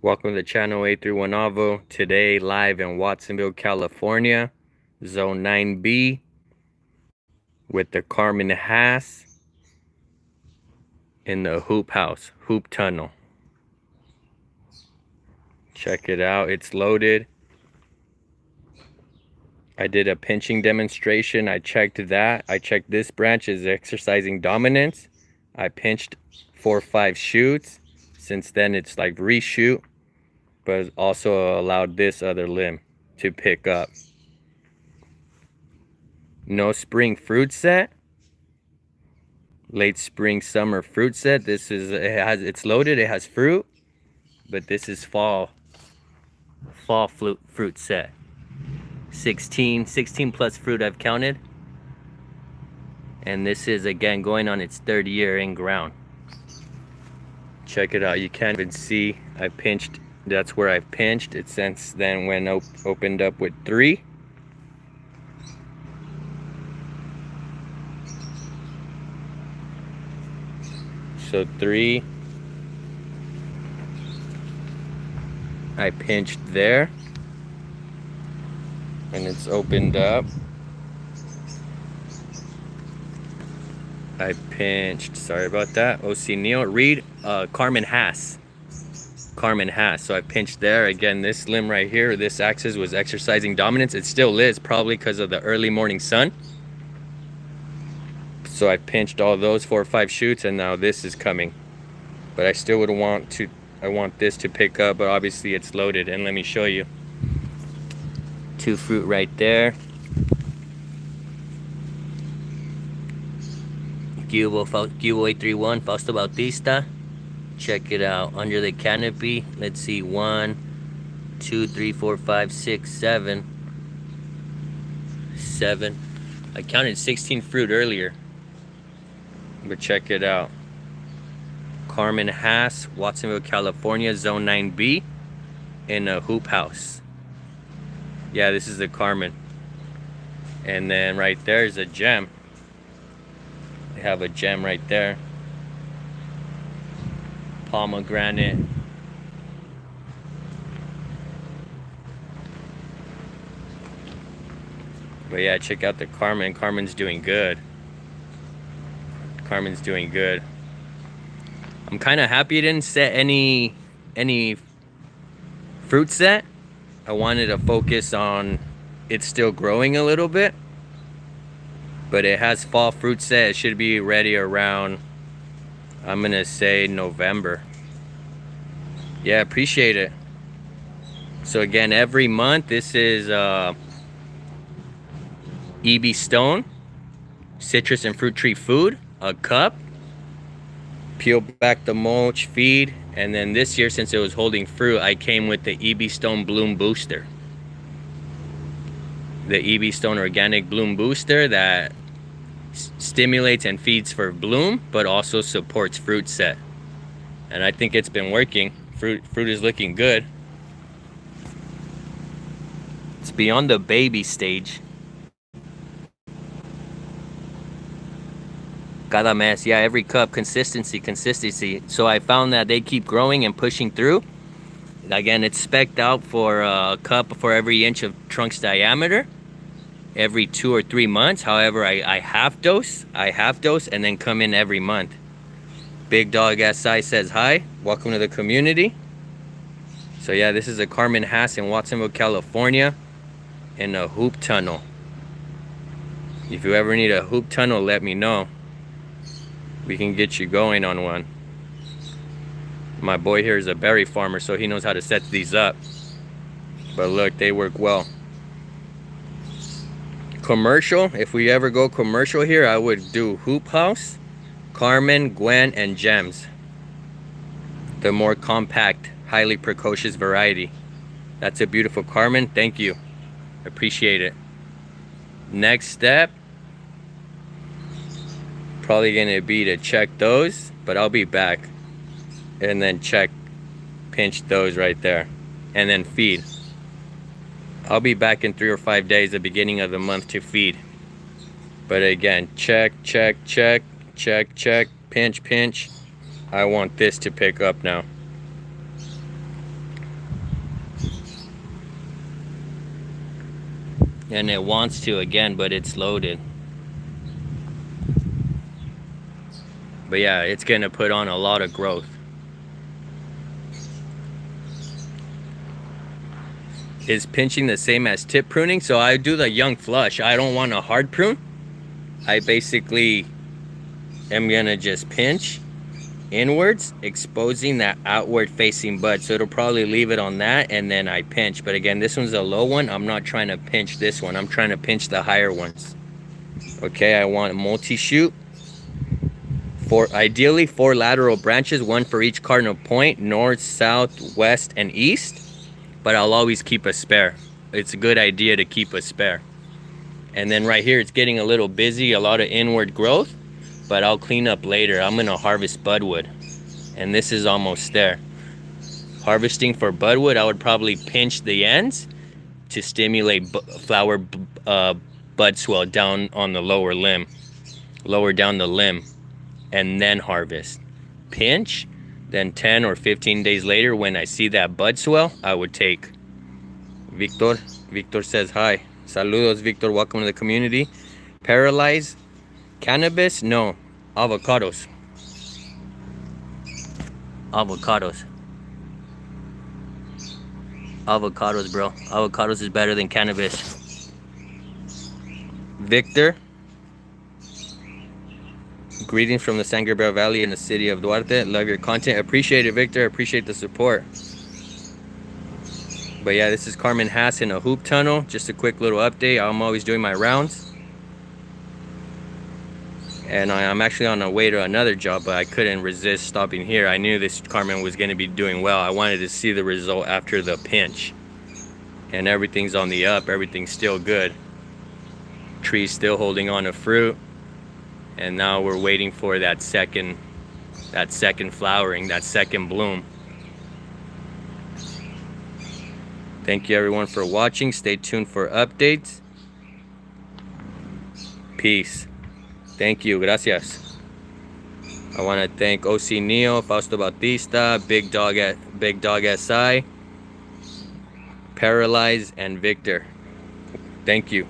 Welcome to the channel A31 Avo. Today live in Watsonville, California, Zone 9B with the Carmen Haas in the hoop house, hoop tunnel. Check it out, it's loaded. I did a pinching demonstration. I checked that. I checked this branch is exercising dominance. I pinched 4 or 5 shoots. Since then it's like reshoot, but also allowed this other limb to pick up. No spring fruit set. Late spring summer fruit set. This is it's loaded, it has fruit, but this is fall fruit set. 16 plus fruit I've counted, and this is again going on its 3rd year in ground. Check it out, you can't even see I pinched. That's where I pinched it. Since then when opened up with 3. So 3, I pinched there, and it's opened up. I pinched, sorry about that, OC Neil, read Carmen Haas. So I pinched there. Again, this limb right here, this axis was exercising dominance. It still is, probably because of the early morning sun. So I pinched all those 4 or 5 shoots, and now this is coming. But I still would want to, I want this to pick up, but obviously it's loaded. And let me show you. 2 fruit right there. Cubo 831, Fausto Bautista. Check it out, under the canopy. Let's see, 1, 2, 3, 4, 5, 6, 7. I counted 16 fruit earlier. But check it out. Carmen Haas, Watsonville, California, Zone 9B, in a hoop house. Yeah, this is the Carmen. And then right there is a gem. They have a gem right there. Pomegranate. But yeah, check out the Carmen. Carmen's doing good. Carmen's doing good. I'm kind of happy it didn't set any fruit set. I wanted to focus on it still growing a little bit, but it has fall fruit set. It should be ready around, I'm gonna say, November. Yeah, appreciate it. So again, every month, this is EB Stone citrus and fruit tree food, a cup. Peel back the mulch, feed, and then this year, since it was holding fruit, I came with the EB Stone Bloom Booster. The EB Stone Organic Bloom Booster that stimulates and feeds for bloom, but also supports fruit set. And I think it's been working. Fruit is looking good. It's beyond the baby stage. Cada mes, yeah, every cup, consistency. So I found that they keep growing and pushing through. Again, it's spec'd out for a cup for every inch of trunk's diameter, every 2 or 3 months. However, I half dose, and then come in every month. Big Dog SI says hi, welcome to the community. So yeah, this is a Carmen Haas in Watsonville, California, in a hoop tunnel. If you ever need a hoop tunnel, let me know. We can get you going on one. My boy here is a berry farmer, so he knows how to set these up. But look, they work well. Commercial, if we ever go commercial here, I would do hoop house, Carmen, Gwen, and gems. The more compact, highly precocious variety. That's a beautiful Carmen. Thank you. Appreciate it. Next step, probably gonna be to check those, but I'll be back. And then pinch those right there, and then feed. I'll be back in 3 or 5 days, the beginning of the month, to feed. But again, check, pinch. I want this to pick up now. And it wants to again, but it's loaded. But yeah, it's gonna put on a lot of growth. Is pinching the same as tip pruning? So I do the young flush. I don't want a hard prune. I basically am gonna just pinch inwards, exposing that outward facing bud. So it'll probably leave it on that, and then I pinch. But again, this one's a low one. I'm not trying to pinch this one. I'm trying to pinch the higher ones. Okay, I want multi-shoot. Ideally 4 lateral branches, 1 for each cardinal point, north, south, west, and east. But I'll always keep a spare. It's a good idea to keep a spare. And then right here, it's getting a little busy, a lot of inward growth, but I'll clean up later. I'm gonna harvest budwood, and this is almost there. Harvesting for budwood, I would probably pinch the ends to stimulate flower bud swell down on the lower limb, lower down the limb, and then harvest. Pinch, then 10 or 15 days later, when I see that bud swell, I would take. Victor says hi. Saludos, Victor. Welcome to the community. Paralyze. Cannabis? No. Avocados. Avocados. Avocados, bro. Avocados is better than cannabis. Victor. Greetings from the San Gabriel Valley in the city of Duarte. Love your content. Appreciate it, Victor. Appreciate the support. But yeah, this is Carmen Haas in a hoop tunnel. Just a quick little update. I'm always doing my rounds. And I'm actually on the way to another job, but I couldn't resist stopping here. I knew this Carmen was going to be doing well. I wanted to see the result after the pinch. And everything's on the up. Everything's still good. Tree's still holding on to fruit. And now we're waiting for that second flowering, that second bloom. Thank you everyone for watching. Stay tuned for updates. Peace. Thank you. Gracias. I want to thank OC Neo, Fausto Bautista, Big Dog SI, Paralyze, and Victor. Thank you.